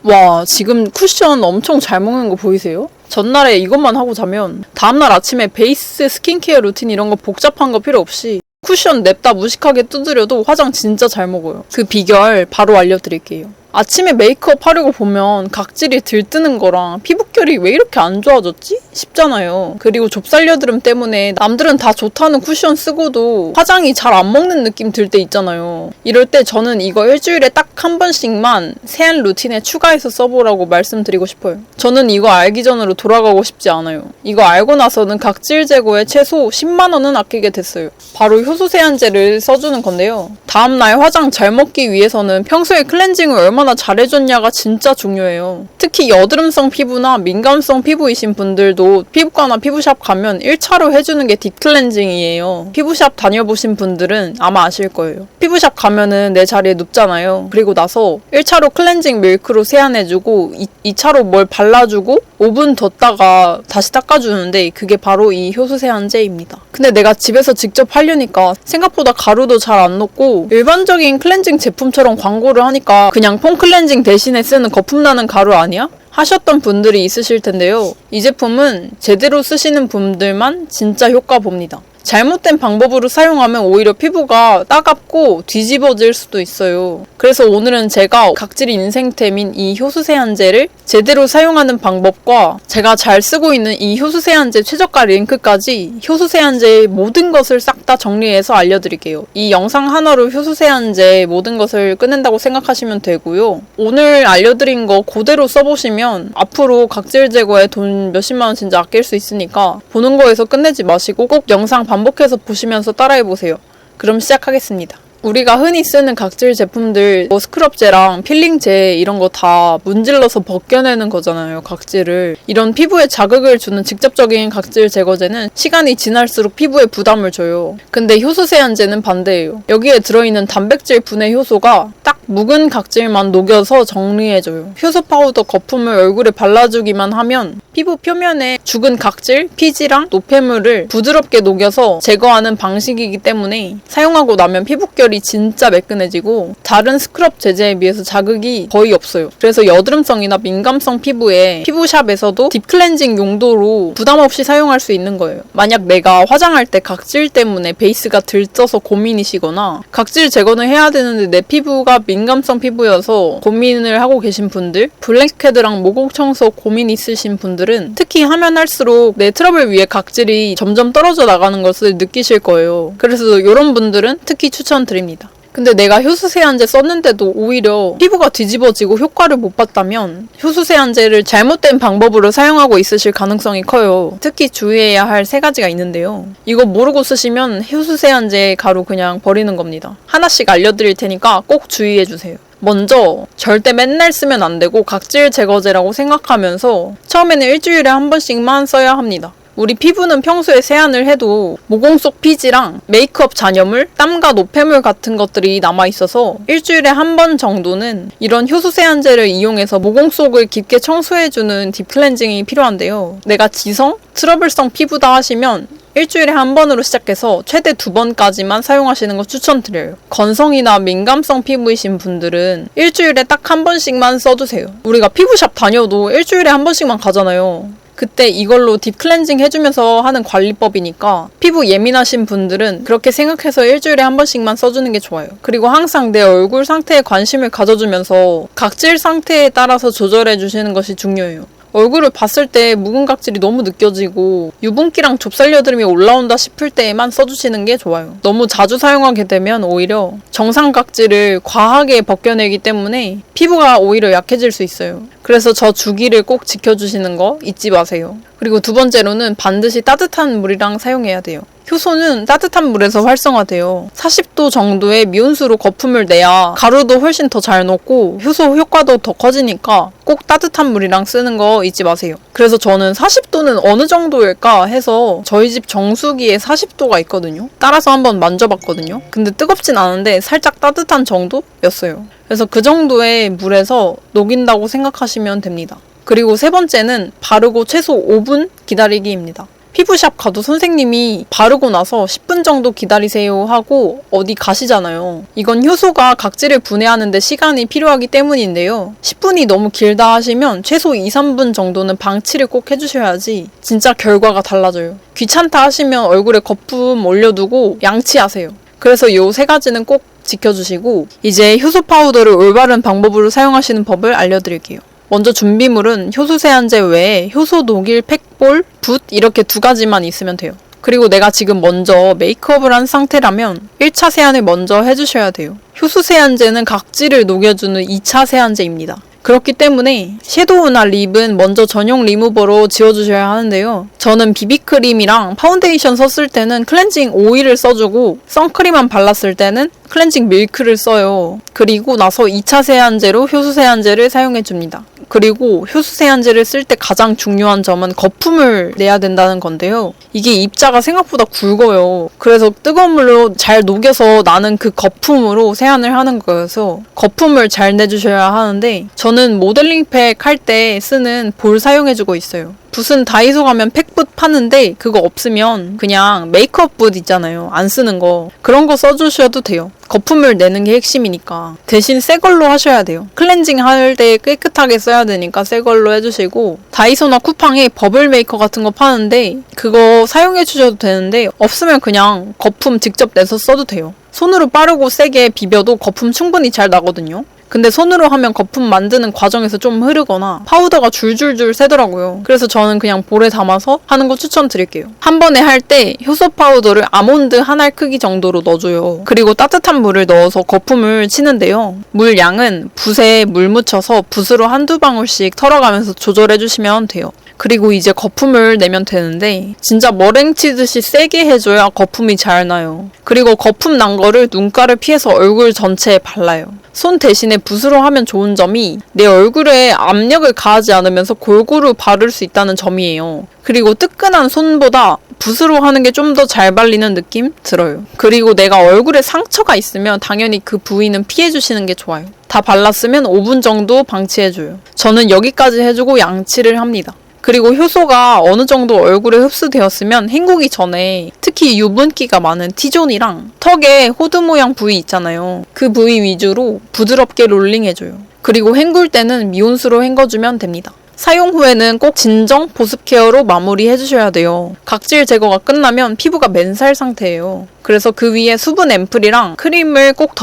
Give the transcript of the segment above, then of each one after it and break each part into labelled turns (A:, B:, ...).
A: 와, 지금 쿠션 엄청 잘 먹는 거 보이세요? 전날에 이것만 하고 자면 다음날 아침에 베이스 스킨케어 루틴 이런 거 복잡한 거 필요 없이 쿠션 냅다 무식하게 두드려도 화장 진짜 잘 먹어요. 그 비결 바로 알려드릴게요. 아침에 메이크업 하려고 보면 각질이 들뜨는 거랑 피부결이 왜 이렇게 안 좋아졌지? 싶잖아요. 그리고 좁쌀 여드름 때문에 남들은 다 좋다는 쿠션 쓰고도 화장이 잘 안 먹는 느낌 들 때 있잖아요. 이럴 때 저는 이거 일주일에 딱 한 번씩만 세안 루틴에 추가해서 써보라고 말씀드리고 싶어요. 저는 이거 알기 전으로 돌아가고 싶지 않아요. 이거 알고 나서는 각질 제거에 최소 10만 원은 아끼게 됐어요. 바로 효소 세안제를 써주는 건데요. 다음날 화장 잘 먹기 위해서는 평소에 클렌징을 얼마나 잘해줬냐가 진짜 중요해요. 특히 여드름성 피부나 민감성 피부이신 분들도 피부과나 피부샵 가면 1차로 해주는 게 딥클렌징이에요. 피부샵 다녀보신 분들은 아마 아실 거예요. 피부샵 가면은 내 자리에 눕잖아요. 그리고 나서 1차로 클렌징 밀크로 세안해주고 2차로 뭘 발라주고 5분 뒀다가 다시 닦아주는데 그게 바로 이 효소 세안제입니다. 근데 내가 집에서 직접 하려니까 생각보다 가루도 잘 안 녹고 일반적인 클렌징 제품처럼 광고를 하니까 그냥 폼 클렌징 대신에 쓰는 거품 나는 가루 아니야? 하셨던 분들이 있으실 텐데요. 이 제품은 제대로 쓰시는 분들만 진짜 효과 봅니다. 잘못된 방법으로 사용하면 오히려 피부가 따갑고 뒤집어질 수도 있어요. 그래서 오늘은 제가 각질 인생템인 이 효소 세안제를 제대로 사용하는 방법과 제가 잘 쓰고 있는 이 효소 세안제 최저가 링크까지 효소 세안제의 모든 것을 싹 다 정리해서 알려드릴게요. 이 영상 하나로 효소 세안제의 모든 것을 끝낸다고 생각하시면 되고요. 오늘 알려드린 거 그대로 써보시면 앞으로 각질 제거에 돈 몇십만 원 진짜 아낄 수 있으니까 보는 거에서 끝내지 마시고 꼭 영상 반복해서 보시면서 따라해보세요. 그럼 시작하겠습니다. 우리가 흔히 쓰는 각질 제품들 스크럽제랑 필링제 이런 거 다 문질러서 벗겨내는 거잖아요. 각질을. 이런 피부에 자극을 주는 직접적인 각질 제거제는 시간이 지날수록 피부에 부담을 줘요. 근데 효소 세안제는 반대예요. 여기에 들어있는 단백질 분해 효소가 딱 묵은 각질만 녹여서 정리해줘요. 효소 파우더 거품을 얼굴에 발라주기만 하면 피부 표면에 죽은 각질, 피지랑 노폐물을 부드럽게 녹여서 제거하는 방식이기 때문에 사용하고 나면 피부결이 진짜 매끈해지고 다른 스크럽 제제에 비해서 자극이 거의 없어요. 그래서 여드름성이나 민감성 피부에 피부샵에서도 딥클렌징 용도로 부담 없이 사용할 수 있는 거예요. 만약 내가 화장할 때 각질 때문에 베이스가 들떠서 고민이시거나 각질 제거는 해야 되는데 내 피부가 민감성 피부여서 고민을 하고 계신 분들, 블랙헤드랑 모공 청소 고민 있으신 분들은 특히 하면 할수록 내 트러블 위에 각질이 점점 떨어져 나가는 것을 느끼실 거예요. 그래서 이런 분들은 특히 추천드립니다. 근데 내가 효소 세안제 썼는데도 오히려 피부가 뒤집어지고 효과를 못 봤다면 효소 세안제를 잘못된 방법으로 사용하고 있으실 가능성이 커요. 특히 주의해야 할 3가지가 있는데요. 이거 모르고 쓰시면 효소 세안제 가루 그냥 버리는 겁니다. 하나씩 알려드릴 테니까 꼭 주의해주세요. 먼저 절대 맨날 쓰면 안 되고 각질 제거제라고 생각하면서 처음에는 일주일에 한 번씩만 써야 합니다. 우리 피부는 평소에 세안을 해도 모공 속 피지랑 메이크업 잔여물, 땀과 노폐물 같은 것들이 남아있어서 일주일에 한 번 정도는 이런 효소 세안제를 이용해서 모공 속을 깊게 청소해주는 딥클렌징이 필요한데요. 내가 지성, 트러블성 피부다 하시면 일주일에 한 번으로 시작해서 최대 2번까지만 사용하시는 거 추천드려요. 건성이나 민감성 피부이신 분들은 일주일에 딱 한 번씩만 써주세요. 우리가 피부샵 다녀도 일주일에 한 번씩만 가잖아요. 그때 이걸로 딥클렌징 해주면서 하는 관리법이니까 피부 예민하신 분들은 그렇게 생각해서 일주일에 한 번씩만 써주는 게 좋아요. 그리고 항상 내 얼굴 상태에 관심을 가져주면서 각질 상태에 따라서 조절해주시는 것이 중요해요. 얼굴을 봤을 때 묵은 각질이 너무 느껴지고 유분기랑 좁쌀 여드름이 올라온다 싶을 때에만 써주시는 게 좋아요. 너무 자주 사용하게 되면 오히려 정상 각질을 과하게 벗겨내기 때문에 피부가 오히려 약해질 수 있어요. 그래서 저 주기를 꼭 지켜주시는 거 잊지 마세요. 그리고 2번째로는 반드시 따뜻한 물이랑 사용해야 돼요. 효소는 따뜻한 물에서 활성화돼요. 40도 정도의 미온수로 거품을 내야 가루도 훨씬 더 잘 녹고 효소 효과도 더 커지니까 꼭 따뜻한 물이랑 쓰는 거 잊지 마세요. 그래서 저는 40도는 어느 정도일까 해서 저희 집 정수기에 40도가 있거든요. 따라서 한번 만져봤거든요. 근데 뜨겁진 않은데 살짝 따뜻한 정도였어요. 그래서 그 정도의 물에서 녹인다고 생각하시면 됩니다. 그리고 3번째는 바르고 최소 5분 기다리기입니다. 피부샵 가도 선생님이 바르고 나서 10분 정도 기다리세요 하고 어디 가시잖아요. 이건 효소가 각질을 분해하는데 시간이 필요하기 때문인데요. 10분이 너무 길다 하시면 최소 2, 3분 정도는 방치를 꼭 해주셔야지 진짜 결과가 달라져요. 귀찮다 하시면 얼굴에 거품 올려두고 양치하세요. 그래서 요 세 가지는 꼭 지켜주시고 이제 효소 파우더를 올바른 방법으로 사용하시는 법을 알려드릴게요. 먼저 준비물은 효소 세안제 외에 효소 녹일 팩볼, 붓 이렇게 2가지만 있으면 돼요. 그리고 내가 지금 먼저 메이크업을 한 상태라면 1차 세안을 먼저 해주셔야 돼요. 효소 세안제는 각질을 녹여주는 2차 세안제입니다. 그렇기 때문에 섀도우나 립은 먼저 전용 리무버로 지워주셔야 하는데요. 저는 비비크림이랑 파운데이션 썼을 때는 클렌징 오일을 써주고 선크림만 발랐을 때는 클렌징 밀크를 써요. 그리고 나서 2차 세안제로 효소 세안제를 사용해줍니다. 그리고 효소 세안제를 쓸 때 가장 중요한 점은 거품을 내야 된다는 건데요. 이게 입자가 생각보다 굵어요. 그래서 뜨거운 물로 잘 녹여서 나는 그 거품으로 세안을 하는 거여서 거품을 잘 내주셔야 하는데 저는 모델링팩 할 때 쓰는 볼 사용해주고 있어요. 붓은 다이소 가면 팩붓 파는데 그거 없으면 그냥 메이크업 붓 있잖아요. 안 쓰는 거. 그런 거 써주셔도 돼요. 거품을 내는 게 핵심이니까. 대신 새 걸로 하셔야 돼요. 클렌징 할 때 깨끗하게 써야 되니까 새 걸로 해주시고 다이소나 쿠팡에 버블 메이커 같은 거 파는데 그거 사용해 주셔도 되는데 없으면 그냥 거품 직접 내서 써도 돼요. 손으로 빠르고 세게 비벼도 거품 충분히 잘 나거든요. 근데 손으로 하면 거품 만드는 과정에서 좀 흐르거나 파우더가 줄줄줄 새더라고요. 그래서 저는 그냥 볼에 담아서 하는 거 추천드릴게요. 한 번에 할 때 효소 파우더를 아몬드 한 알 크기 정도로 넣어줘요. 그리고 따뜻한 물을 넣어서 거품을 치는데요. 물 양은 붓에 물 묻혀서 붓으로 한두 방울씩 털어가면서 조절해주시면 돼요. 그리고 이제 거품을 내면 되는데 진짜 머랭 치듯이 세게 해줘야 거품이 잘 나요. 그리고 거품 난 거를 눈가를 피해서 얼굴 전체에 발라요. 손 대신에 붓으로 하면 좋은 점이 내 얼굴에 압력을 가하지 않으면서 골고루 바를 수 있다는 점이에요. 그리고 뜨끈한 손보다 붓으로 하는 게 좀 더 잘 발리는 느낌 들어요. 그리고 내가 얼굴에 상처가 있으면 당연히 그 부위는 피해주시는 게 좋아요. 다 발랐으면 5분 정도 방치해줘요. 저는 여기까지 해주고 양치를 합니다. 그리고 효소가 어느 정도 얼굴에 흡수되었으면 헹구기 전에 특히 유분기가 많은 T존이랑 턱에 호드 모양 부위 있잖아요. 그 부위 위주로 부드럽게 롤링해줘요. 그리고 헹굴 때는 미온수로 헹궈주면 됩니다. 사용 후에는 꼭 진정 보습 케어로 마무리해주셔야 돼요. 각질 제거가 끝나면 피부가 맨살 상태예요. 그래서 그 위에 수분 앰플이랑 크림을 꼭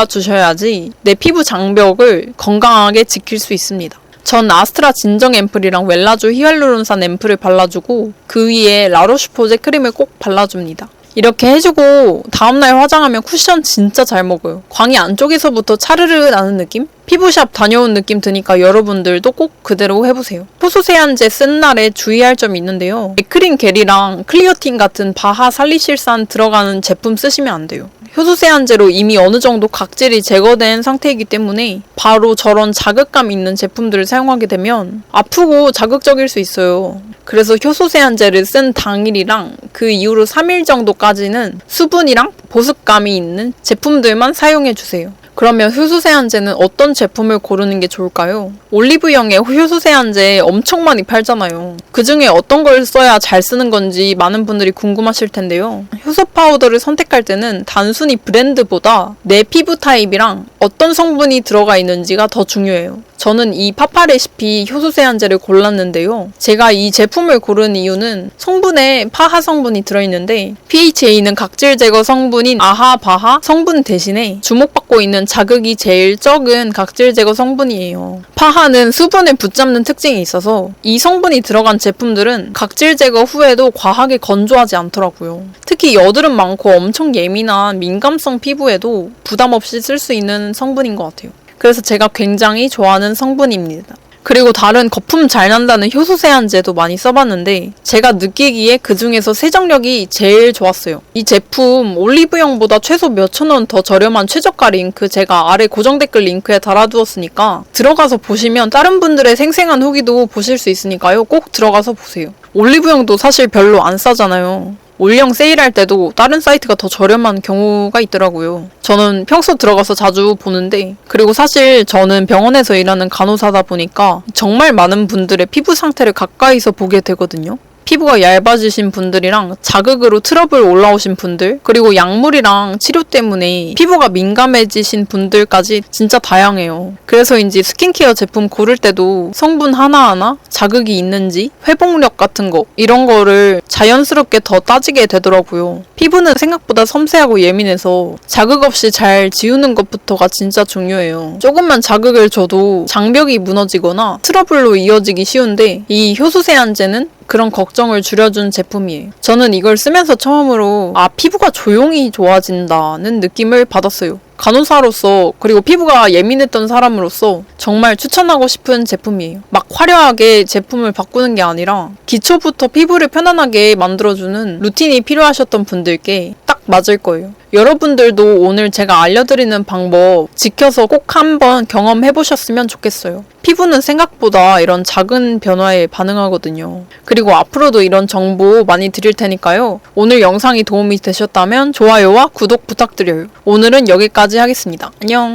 A: 덧발라주셔야지 내 피부 장벽을 건강하게 지킬 수 있습니다. 전 아스트라 진정 앰플이랑 웰라주 히알루론산 앰플을 발라주고 그 위에 라로슈포제 크림을 꼭 발라줍니다. 이렇게 해주고 다음날 화장하면 쿠션 진짜 잘 먹어요. 광이 안쪽에서부터 차르르 나는 느낌? 피부샵 다녀온 느낌 드니까 여러분들도 꼭 그대로 해보세요. 효소 세안제 쓴 날에 주의할 점이 있는데요. 에크린 겔이랑 클리어틴 같은 바하 살리실산 들어가는 제품 쓰시면 안 돼요. 효소 세안제로 이미 어느 정도 각질이 제거된 상태이기 때문에 바로 저런 자극감 있는 제품들을 사용하게 되면 아프고 자극적일 수 있어요. 그래서 효소 세안제를 쓴 당일이랑 그 이후로 3일 정도까지는 수분이랑 보습감이 있는 제품들만 사용해주세요. 그러면 효소 세안제는 어떤 제품을 고르는 게 좋을까요? 올리브영에 효소 세안제 엄청 많이 팔잖아요. 그 중에 어떤 걸 써야 잘 쓰는 건지 많은 분들이 궁금하실 텐데요. 효소 파우더를 선택할 때는 단순히 브랜드보다 내 피부 타입이랑 어떤 성분이 들어가 있는지가 더 중요해요. 저는 이 파파레시피 효소 세안제를 골랐는데요. 제가 이 제품을 고른 이유는 성분에 파하 성분이 들어있는데 PHA는 각질 제거 성분인 아하, 바하 성분 대신에 주목받고 있는 자극이 제일 적은 각질 제거 성분이에요. 파하는 수분을 붙잡는 특징이 있어서 이 성분이 들어간 제품들은 각질 제거 후에도 과하게 건조하지 않더라고요. 특히 여드름 많고 엄청 예민한 민감성 피부에도 부담 없이 쓸 수 있는 성분인 것 같아요. 그래서 제가 굉장히 좋아하는 성분입니다. 그리고 다른 거품 잘 난다는 효소 세안제도 많이 써봤는데 제가 느끼기에 그 중에서 세정력이 제일 좋았어요. 이 제품 올리브영보다 최소 몇천 원 더 저렴한 최저가 링크 제가 아래 고정 댓글 링크에 달아두었으니까 들어가서 보시면 다른 분들의 생생한 후기도 보실 수 있으니까요. 꼭 들어가서 보세요. 올리브영도 사실 별로 안 싸잖아요. 올영 세일할 때도 다른 사이트가 더 저렴한 경우가 있더라고요. 저는 평소 들어가서 자주 보는데 그리고 사실 저는 병원에서 일하는 간호사다 보니까 정말 많은 분들의 피부 상태를 가까이서 보게 되거든요. 피부가 얇아지신 분들이랑 자극으로 트러블 올라오신 분들, 그리고 약물이랑 치료 때문에 피부가 민감해지신 분들까지 진짜 다양해요. 그래서인지 스킨케어 제품 고를 때도 성분 하나하나 자극이 있는지, 회복력 같은 거 이런 거를 자연스럽게 더 따지게 되더라고요. 피부는 생각보다 섬세하고 예민해서 자극 없이 잘 지우는 것부터가 진짜 중요해요. 조금만 자극을 줘도 장벽이 무너지거나 트러블로 이어지기 쉬운데 이 효소 세안제는 그런 걱정을 줄여준 제품이에요. 저는 이걸 쓰면서 처음으로 피부가 조용히 좋아진다는 느낌을 받았어요. 간호사로서 그리고 피부가 예민했던 사람으로서 정말 추천하고 싶은 제품이에요. 막 화려하게 제품을 바꾸는 게 아니라 기초부터 피부를 편안하게 만들어주는 루틴이 필요하셨던 분들께 딱 맞을 거예요. 여러분들도 오늘 제가 알려드리는 방법 지켜서 꼭 한번 경험해보셨으면 좋겠어요. 피부는 생각보다 이런 작은 변화에 반응하거든요. 그리고 앞으로도 이런 정보 많이 드릴 테니까요. 오늘 영상이 도움이 되셨다면 좋아요와 구독 부탁드려요. 오늘은 여기까지 하겠습니다. 안녕!